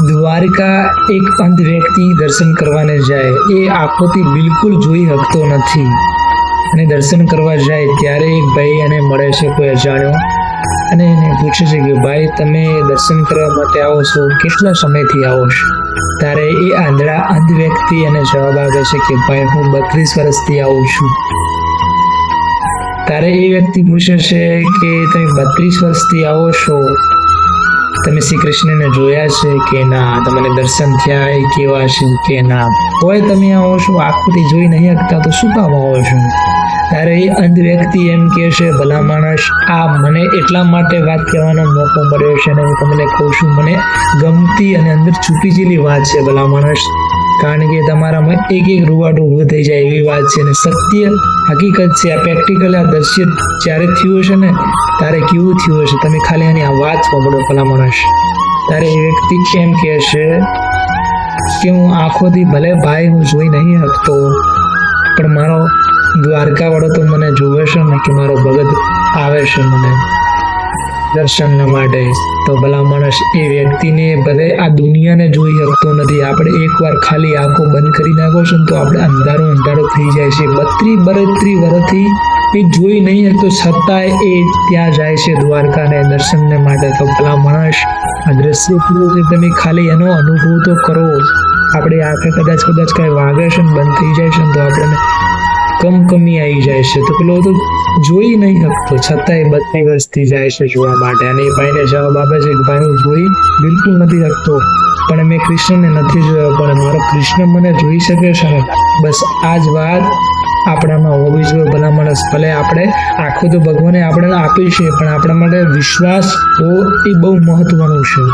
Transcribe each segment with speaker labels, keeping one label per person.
Speaker 1: દ્વારકા એક અંધ વ્યક્તિ દર્શન કરવાને જાય, એ આંખોથી બિલકુલ જોઈ શકતો નથી અને દર્શન કરવા જાય ત્યારે એક ભાઈ એને મળે છે, કોઈ અજાણ્યો, અને એને પૂછે છે કે ભાઈ તમે દર્શન કરવા માટે આવો છો, કેટલા સમયથી આવો છો? ત્યારે એ અંધ વ્યક્તિ એને જવાબ આપે છે કે ભાઈ હું 32 વર્ષથી આવું છું. ત્યારે એ વ્યક્તિ પૂછે છે કે તમે 32 વર્ષથી આવો છો, તમે શ્રી કૃષ્ણને જોયા છે કે ના? તમને દર્શન થયા એ કેવા છે કે ના? તોય તમે આવો છો, આંખોથી જોઈ નહીં શકતા તો શું કામ આવો છો? ત્યારે એ અંધ વ્યક્તિ એમ કહે છે, ભલા માણસ, આ મને એટલા માટે વાત કહેવાનો મોકો મળ્યો છે અને હું તમને કહું છું, મને ગમતી અને અંદર છુપી ગયેલી વાત છે ભલા માણસ, કારણ કે તમારામાં એક રૂવાટું ઊભું થઈ જાય એવી વાત છે અને સત્ય હકીકત છે. આ પ્રેક્ટિકલ આ દ્રશ્ય જ્યારે થયું છે ને ત્યારે કેવું થયું હશે, તમે ખાલી આની આ વાત સાંભળો ભલા માણસ. ત્યારે એ વ્યક્તિ એમ કહે છે કે હું આંખોથી ભલે ભાઈ હું જોઈ નહીં શકતો, પણ મારો દ્વારકા વાળો તો મને જોવે છે ને કે મારો ભગત આવે છે મને દર્શન માટે. તો ભલા માણસ એ વ્યક્તિને ભલે આ દુનિયાને જોઈ શકતો નથી, આપણે એકવાર ખાલી આંખો બંધ કરી નાખો છો ને તો આપણે અંધારો થઈ જાય છે. 32 વર્ષથી એ જોઈ નહીં શકતો છતાંય એ ત્યાં જાય છે દ્વારકાને દર્શનને માટે. તો ભલા માણસ આ દ્રશ્ય તમે ખાલી એનો અનુભવ તો કરો. આપણે આંખે કદાચ કાંઈ વાગે છે ને બંધ થઈ જાય છે ને તો આપણને કમી આવી જાય છે. તો પેલો તો જોઈ નહીં શકતો છતાંય 32 વર્ષથી જાય છે જોવા માટે. અને એ ભાઈને જવાબ આપે છે કે ભાઈ હું જોઈ બિલકુલ નથી શકતો, પણ મેં કૃષ્ણને નથી જોયો, પણ મારો કૃષ્ણ મને જોઈ શકે છે ને. બસ આ જ વાત આપણામાં હોવી જોઈએ ભલા માણસ. ભલે આપણે આખું તો ભગવાને આપણને આપી છે, પણ આપણા માટે વિશ્વાસ હોવો એ બહુ મહત્વનું છે.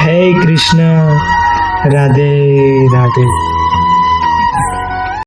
Speaker 1: હે કૃષ્ણ, રાધે રાધે.